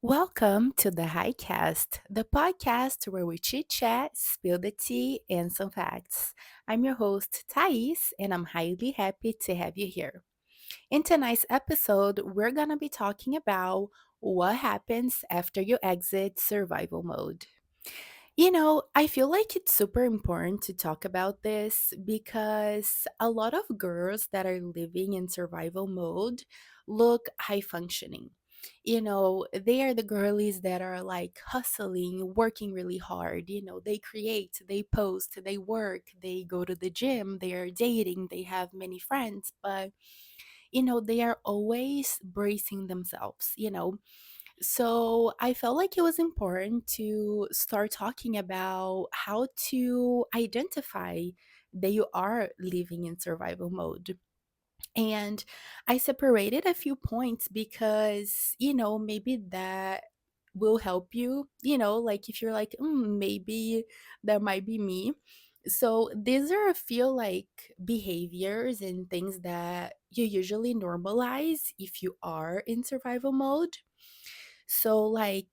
Welcome to the Highcast, the podcast where we chit chat, spill the tea, and some facts. I'm your host, Thais, and I'm highly happy to have you here. In tonight's episode, we're going to be talking about what happens after you exit survival mode. I feel like it's super important to talk about this because a lot of girls that are living in survival mode look high functioning. They are the girlies that are like hustling, working really hard. They create, they post, they work, they go to the gym, they are dating, they have many friends, but they are always bracing themselves. So I felt like it was important to start talking about how to identify that you are living in survival mode. And I separated a few points because, maybe that will help you, like if you're like, maybe that might be me. So these are a few like behaviors and things that you usually normalize if you are in survival mode. So, like,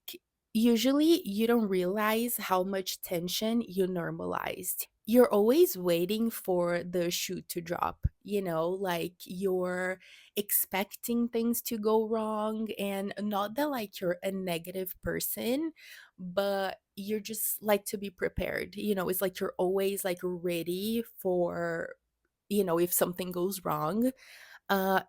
usually you don't realize how much tension you normalized. You're always waiting for the shoe to drop, like you're expecting things to go wrong. And not that, like, you're a negative person, but you're just like to be prepared. It's like you're always like ready for, if something goes wrong.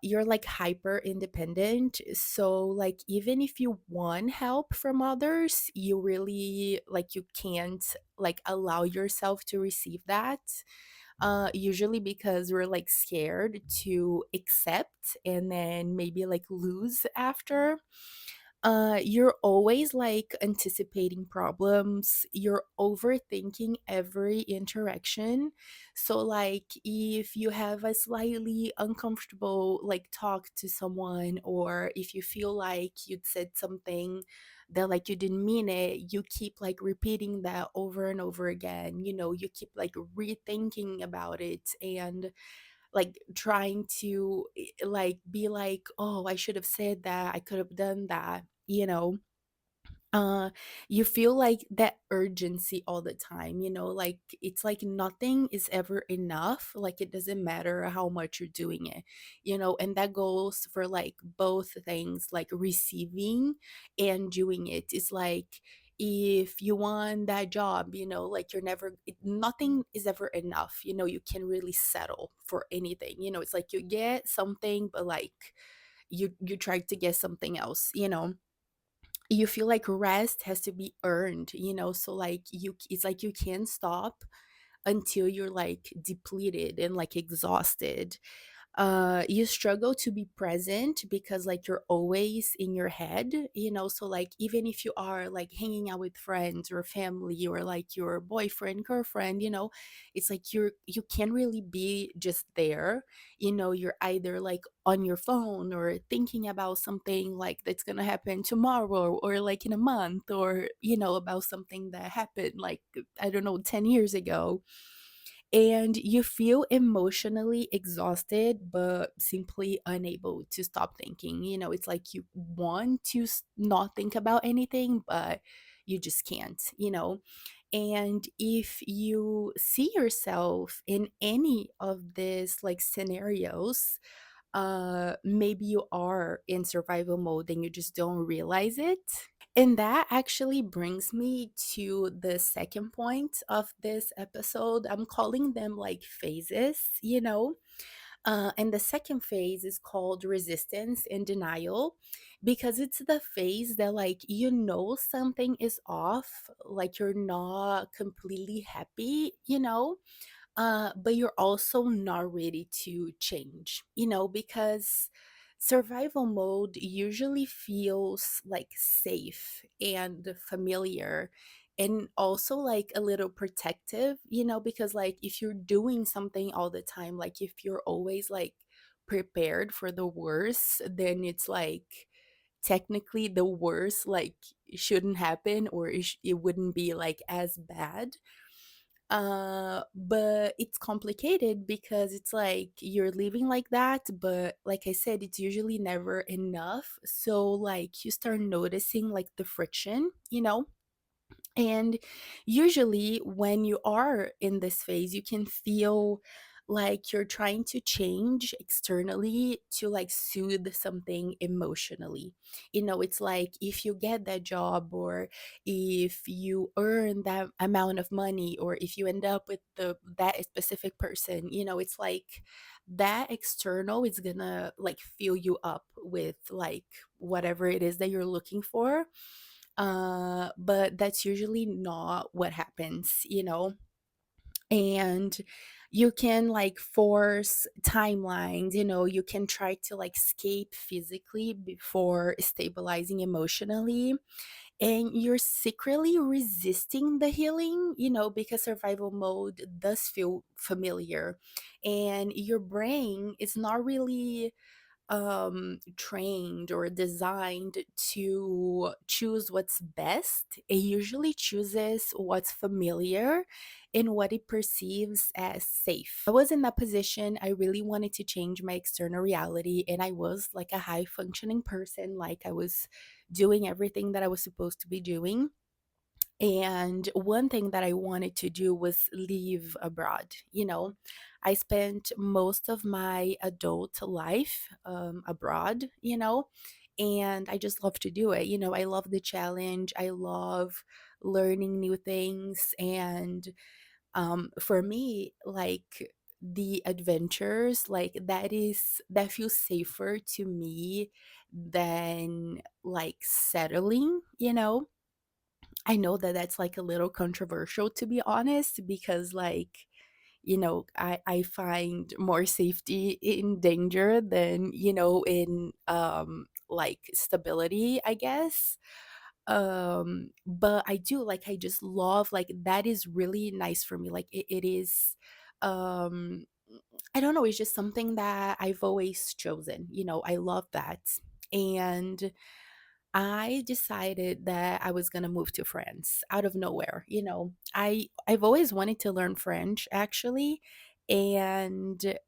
You're like hyper independent, so like even if you want help from others, you really like you can't like allow yourself to receive that, usually because we're like scared to accept and then maybe like lose after. You're always like anticipating problems. You're overthinking every interaction. So, like, if you have a slightly uncomfortable like talk to someone, or if you feel like you'd said something that like you didn't mean it, you keep like repeating that over and over again. You keep like rethinking about it and like trying to like be like, oh, I should have said that, I could have done that. uh you feel like that urgency all the time, like it's like nothing is ever enough, like it doesn't matter how much you're doing it, and that goes for like both things, like receiving and doing it. It's like if you want that job, like nothing is ever enough, you can really settle for anything, it's like you get something, but like you try to get something else. You feel like rest has to be earned, so like it's like you can't stop until you're like depleted and like exhausted. You struggle to be present because like you're always in your head, so like even if you are like hanging out with friends or family or like your boyfriend girlfriend, it's like you can't really be just there. You're either like on your phone or thinking about something like that's gonna happen tomorrow or like in a month, or about something that happened like, I don't know, 10 years ago. And you feel emotionally exhausted but simply unable to stop thinking. It's like you want to not think about anything, but you just can't. And if you see yourself in any of these like scenarios, maybe you are in survival mode and you just don't realize it. And that actually brings me to the second point of this episode. I'm calling them like phases. And the second phase is called resistance and denial, because it's the phase that, like, something is off, like, you're not completely happy, but you're also not ready to change, because survival mode usually feels like safe and familiar and also like a little protective, because like if you're doing something all the time, like if you're always like prepared for the worst, then it's like technically the worst like shouldn't happen, or it wouldn't be like as bad. But it's complicated because it's like you're living like that, but like I said, it's usually never enough. So like you start noticing like the friction, and usually, when you are in this phase, you can feel like you're trying to change externally to like soothe something emotionally. It's like if you get that job, or if you earn that amount of money, or if you end up with that specific person, it's like that external is gonna like fill you up with like whatever it is that you're looking for, but that's usually not what happens, and you can like force timelines, you can try to like escape physically before stabilizing emotionally, and you're secretly resisting the healing, because survival mode does feel familiar, and your brain is not really trained or designed to choose what's best. It usually chooses what's familiar and what it perceives as safe. I was in that position. I really wanted to change my external reality, and I was like a high functioning person, like I was doing everything that I was supposed to be doing. And one thing that I wanted to do was live abroad. I spent most of my adult life abroad, and I just love to do it. I love the challenge, I love learning new things. And for me, like, the adventures, like, that feels safer to me than like settling. I know that that's like a little controversial, to be honest, because like, I find more safety in danger than, in like stability, I guess. But I do like, I just love, like, that is really nice for me. Like it is um I don't know, it's just something that I've always chosen. I love that. And I decided that I was gonna move to France out of nowhere. I've always wanted to learn French, actually, and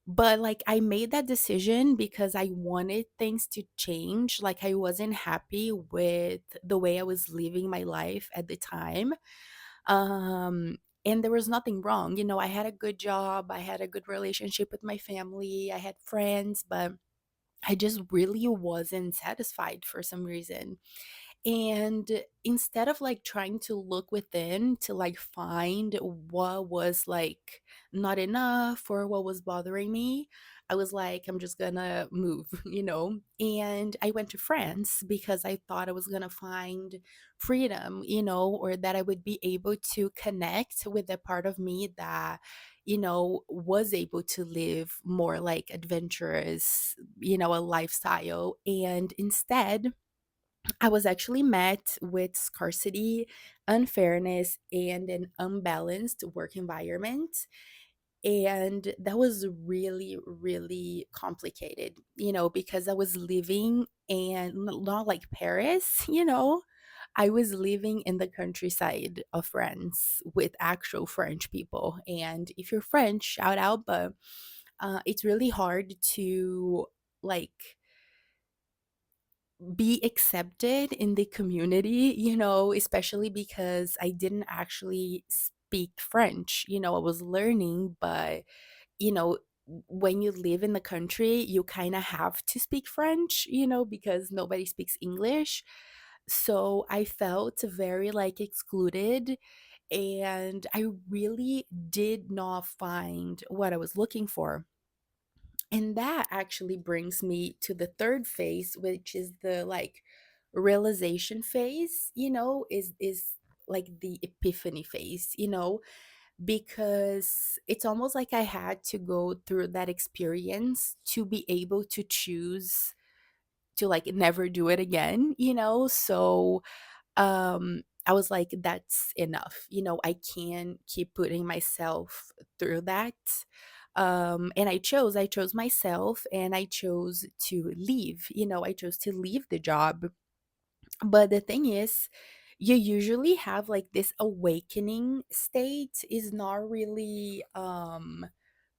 but like I made that decision because I wanted things to change. Like I wasn't happy with the way I was living my life at the time. And there was nothing wrong. I had a good job, I had a good relationship with my family, I had friends, but I just really wasn't satisfied for some reason. And instead of like trying to look within to like find what was like not enough or what was bothering me, I was like, I'm just gonna move, And I went to France because I thought I was gonna find freedom, or that I would be able to connect with the part of me that, was able to live more like adventurous, a lifestyle. And instead, I was actually met with scarcity, unfairness, and an unbalanced work environment. And that was really, really complicated, because I was living in not like Paris, I was living in the countryside of France with actual French people. And if you're French, shout out, but it's really hard to like be accepted in the community, especially because I didn't actually speak French. I was learning, but, you know, when you live in the country, you kind of have to speak French, because nobody speaks English. So I felt very like excluded, and I really did not find what I was looking for. And that actually brings me to the third phase, which is the like realization phase, is like the epiphany phase, because it's almost like I had to go through that experience to be able to choose to like never do it again, So I was like, that's enough. I can't keep putting myself through that. And I chose myself, and I chose to leave. I chose to leave the job. But the thing is, you usually have like this awakening state is not really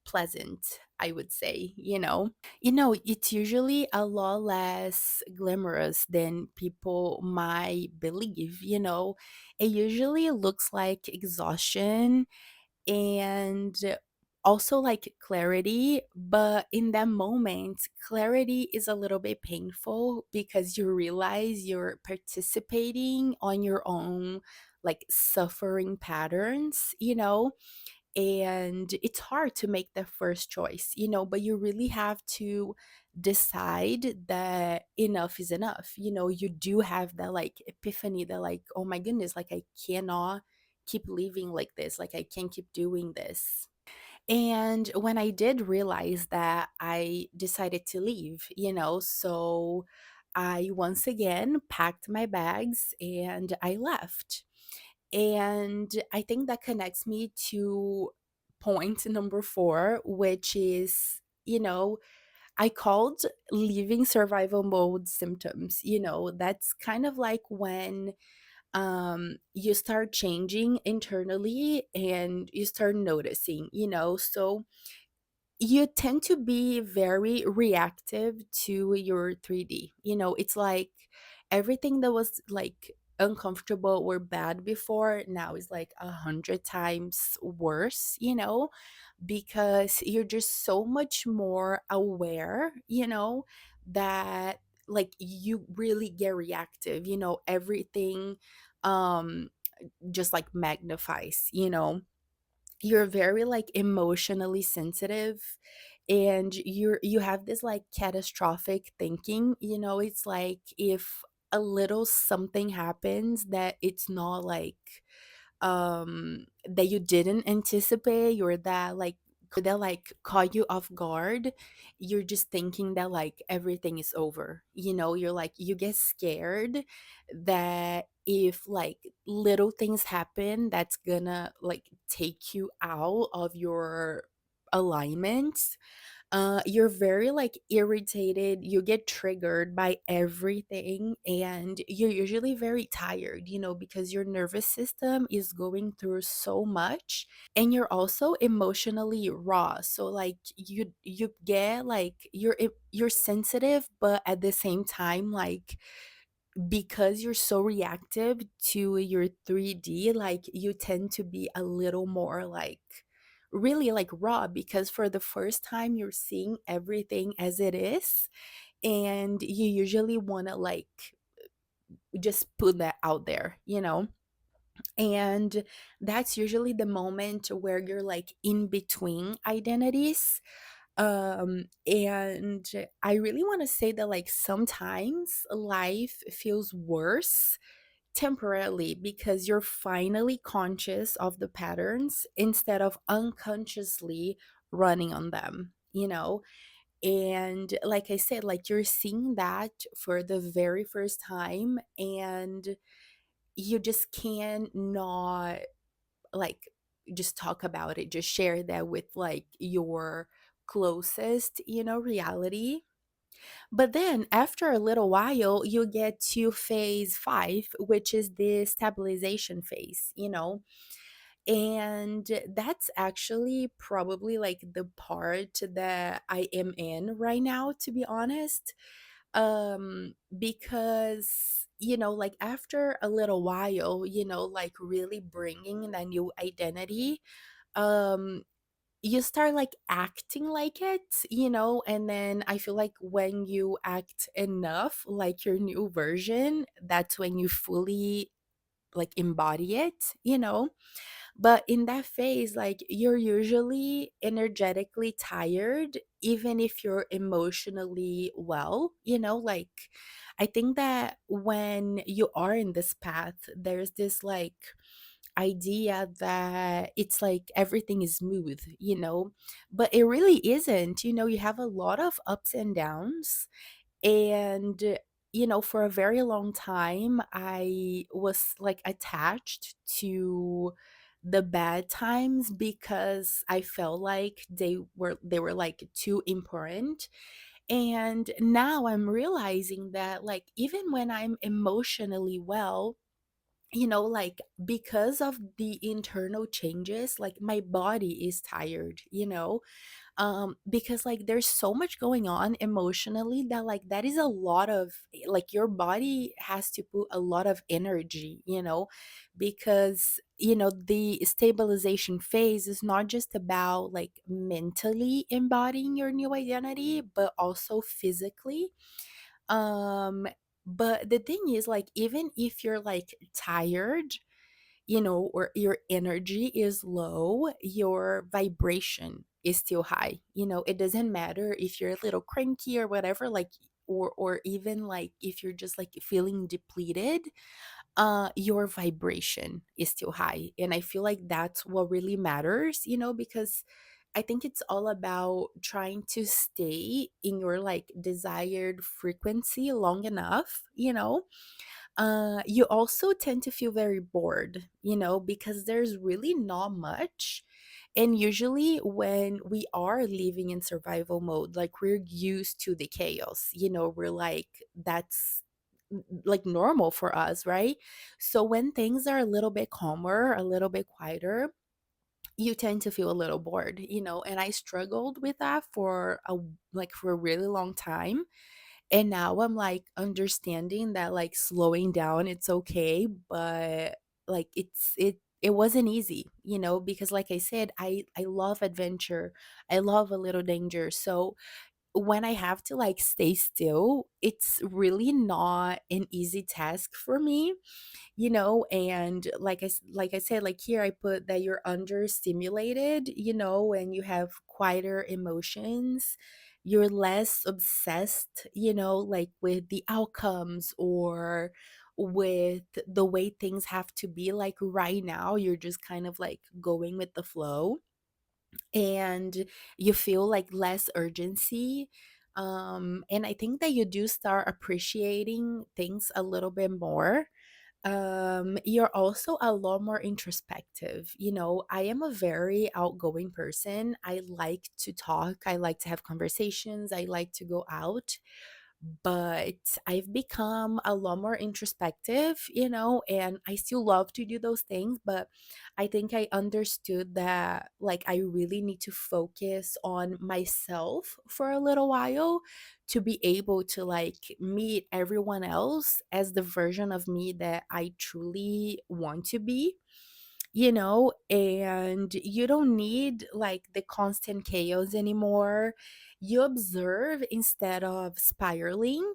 pleasant, I would say, it's usually a lot less glamorous than people might believe, it usually looks like exhaustion and also like clarity, but in that moment clarity is a little bit painful because you realize you're participating on your own like suffering patterns, and it's hard to make the first choice, but you really have to decide that enough is enough. You do have that like epiphany that like, oh my goodness, like I cannot keep living like this, like I can't keep doing this. And when I did realize that, I decided to leave, so I once again packed my bags and I left. And I think that connects me to point number 4, which is, I called leaving survival mode symptoms. That's kind of like when you start changing internally and you start noticing, so you tend to be very reactive to your 3D. It's like everything that was like uncomfortable or bad before now is like 100 times worse, because you're just so much more aware, that like you really get reactive, everything um just like magnifies, you're very like emotionally sensitive, and you have this like catastrophic thinking, it's like if a little something happens that it's not like that you didn't anticipate, or that like caught you off guard, you're just thinking that like everything is over, you're like you get scared that if like little things happen that's gonna like take you out of your alignment. You're very like irritated, you get triggered by everything, and you're usually very tired, because your nervous system is going through so much, and you're also emotionally raw. So like you get like you're sensitive, but at the same time like because you're so reactive to your 3D, like you tend to be a little more like really like raw, because for the first time you're seeing everything as it is, and you usually want to like just put that out there, and that's usually the moment where you're like in between identities. And I really want to say that like sometimes life feels worse temporarily because you're finally conscious of the patterns instead of unconsciously running on them, and like I said, like you're seeing that for the very first time, and you just can not like just talk about it, just share that with like your closest, reality. But then after a little while, you get to phase 5, which is the stabilization phase, and that's actually probably like the part that I am in right now, to be honest. Because, like after a little while, like really bringing that new identity, um, you start like acting like it, and then I feel like when you act enough like your new version, that's when you fully like embody it, but in that phase, like you're usually energetically tired, even if you're emotionally well, like I think that when you are in this path, there's this like idea that it's like everything is smooth, but it really isn't. You have a lot of ups and downs, and for a very long time I was like attached to the bad times because I felt like they were like too important. And now I'm realizing that like even when I'm emotionally well, like because of the internal changes, like my body is tired, because like there's so much going on emotionally that like that is a lot of, like, your body has to put a lot of energy, because the stabilization phase is not just about like mentally embodying your new identity but also physically. Um but the thing is, like, even if you're like tired, or your energy is low, your vibration is still high. It doesn't matter if you're a little cranky or whatever, like, or even like if you're just like feeling depleted, your vibration is still high. And I feel like that's what really matters, because I think it's all about trying to stay in your like desired frequency long enough, you also tend to feel very bored, because there's really not much. And usually, when we are living in survival mode, like, we're used to the chaos, we're like, that's like normal for us, right? So, when things are a little bit calmer, a little bit quieter, you tend to feel a little bored, and I struggled with that for a really long time. And now I'm like understanding that like slowing down it's okay, but like it wasn't easy, because like I said, I love adventure. I love a little danger. So when I have to like stay still, it's really not an easy task for me, and like I said, like, here I put that you're understimulated, and you have quieter emotions. You're less obsessed, like with the outcomes or with the way things have to be like right now. You're just kind of like going with the flow, and you feel like less urgency. And I think that you do start appreciating things a little bit more. You're also a lot more introspective. I am a very outgoing person. I like to talk, I like to have conversations, I like to go out, but I've become a lot more introspective, and I still love to do those things, but I think I understood that like I really need to focus on myself for a little while to be able to like meet everyone else as the version of me that I truly want to be. And you don't need like the constant chaos anymore. You observe instead of spiraling,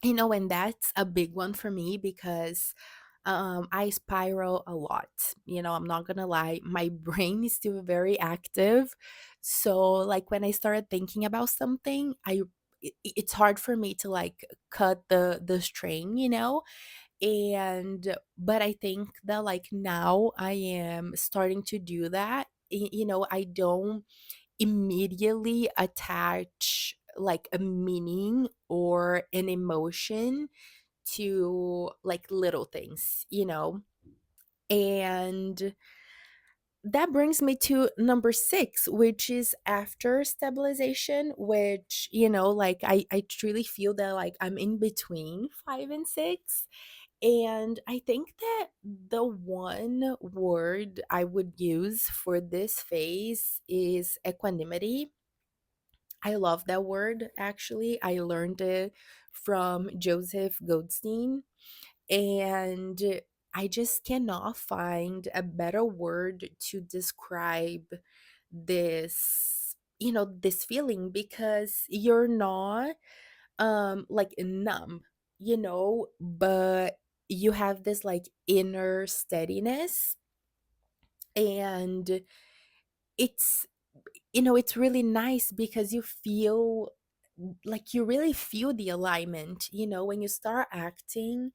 and that's a big one for me because I spiral a lot. I'm not gonna lie, my brain is still very active. So like when I started thinking about something, it's hard for me to like cut the strain, and but I think that like now I am starting to do that. I don't immediately attach like a meaning or an emotion to like little things, and that brings me to number 6, which is after stabilization, which, like I truly feel that like I'm in between 5 and 6. And I think that the one word I would use for this phase is equanimity. I love that word actually. I learned it from Joseph Goldstein, and I just cannot find a better word to describe this feeling, because you're not like numb, but you have this like inner steadiness, and it's it's really nice because you feel like you really feel the alignment. When you start acting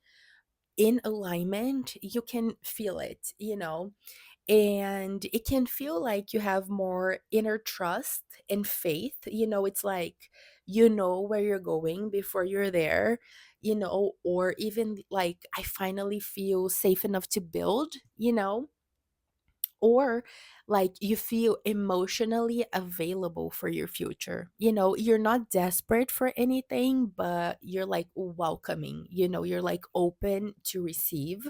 in alignment, you can feel it, and it can feel like you have more inner trust and faith. It's like where you're going before you're there, or even like I finally feel safe enough to build, or like you feel emotionally available for your future. You're not desperate for anything, but you're like welcoming, you're like open to receive.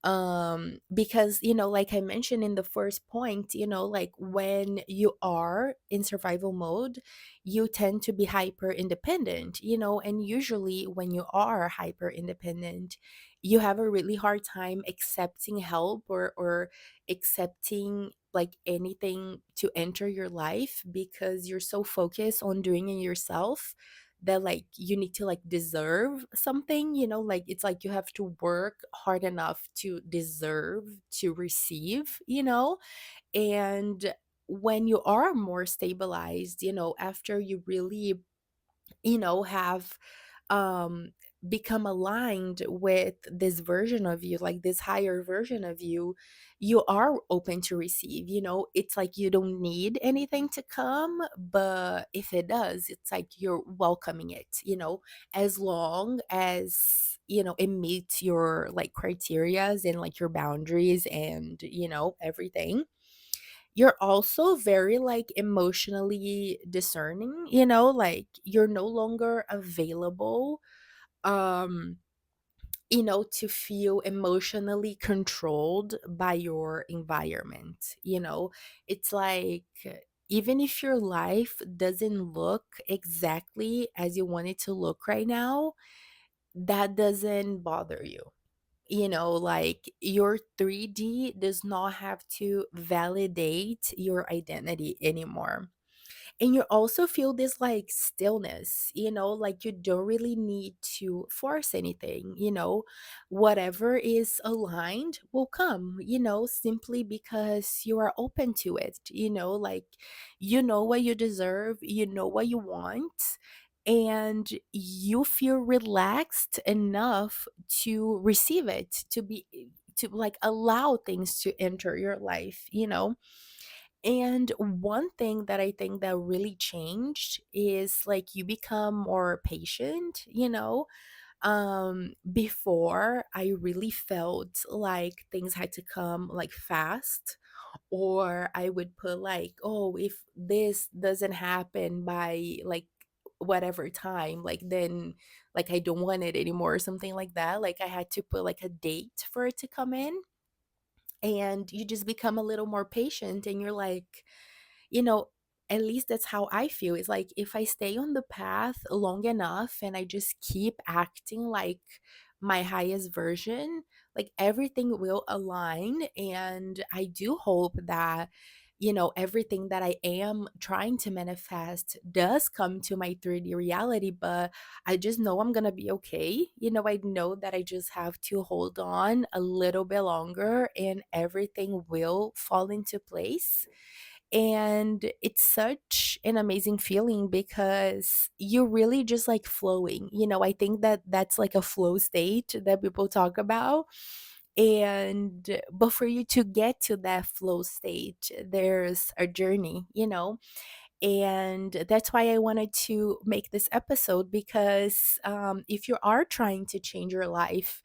Because like I mentioned in the first point, like when you are in survival mode, you tend to be hyper independent, and usually when you are hyper independent, you have a really hard time accepting help or accepting like anything to enter your life because you're so focused on doing it yourself that like you need to like deserve something, like it's like you have to work hard enough to deserve to receive, and when you are more stabilized, after you really have um become aligned with this version of you, like this higher version of you, you are open to receive, it's like you don't need anything to come, but if it does, it's like you're welcoming it, as long as it meets your like criterias and like your boundaries and everything. You're also very like emotionally discerning, like you're no longer available um to feel emotionally controlled by your environment, it's like even if your life doesn't look exactly as you want it to look right now, that doesn't bother you. Like your 3D does not have to validate your identity anymore. And you also feel this like stillness, like you don't really need to force anything, whatever is aligned will come, simply because you are open to it, like you know what you deserve, you know what you want, and you feel relaxed enough to receive it, to like allow things to enter your life, and one thing that I think that really changed is like you become more patient, before I really felt like things had to come like fast, or I would put like, oh, if this doesn't happen by like whatever time, like then like I don't want it anymore or something like that. Like I had to put like a date for it to come in, and you just become a little more patient and you're like, you know, at least that's how I feel. It's like if I stay on the path long enough and I just keep acting like my highest version, like everything will align. And I do hope that, everything that I am trying to manifest does come to my 3D reality, but I just know I'm gonna be okay. I know that I just have to hold on a little bit longer and everything will fall into place. And it's such an amazing feeling because you're really just like flowing. I think that that's like a flow state that people talk about. And but for you to get to that flow state, there's a journey, and that's why I wanted to make this episode because if you are trying to change your life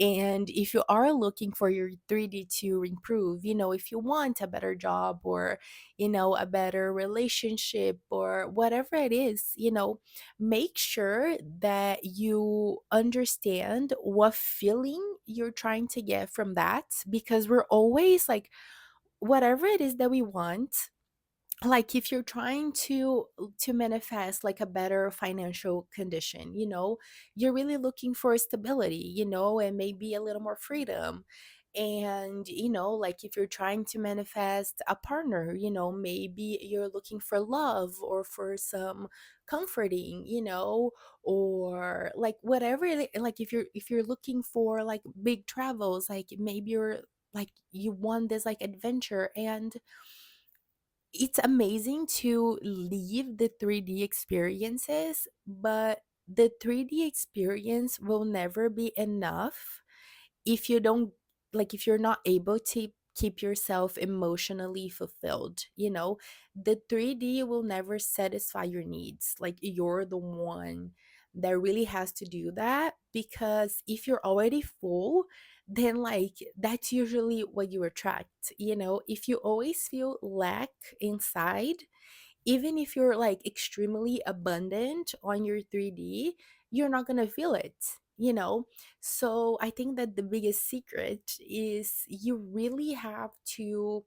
and if you are looking for your 3D to improve, if you want a better job or, a better relationship or whatever it is, make sure that you understand what feeling you're trying to get from that, because we're always like, whatever it is that we want, like if you're trying to manifest like a better financial condition, you're really looking for stability, and maybe a little more freedom. And like if you're trying to manifest a partner, maybe you're looking for love or for some comforting, or like whatever like if you're looking for like big travels, like maybe you're like you want this like adventure. And it's amazing to leave the 3D experiences, but the 3D experience will never be enough if you don't, like if you're not able to keep yourself emotionally fulfilled. The 3D will never satisfy your needs. Like you're the one that really has to do that, because if you're already full, then like that's usually what you attract. If you always feel lack inside, even if you're like extremely abundant on your 3D, you're not going to feel it. So I think that the biggest secret is you really have to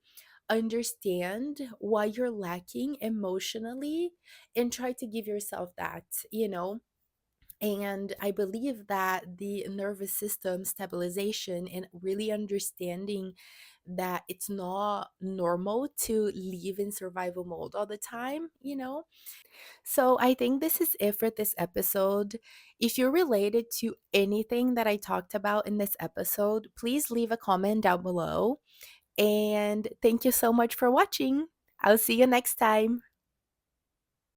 understand why you're lacking emotionally and try to give yourself that. And I believe that the nervous system stabilization and really understanding that it's not normal to live in survival mode all the time. So I think this is it for this episode. If you're related to anything that I talked about in this episode, please leave a comment down below. And thank you so much for watching. I'll see you next time.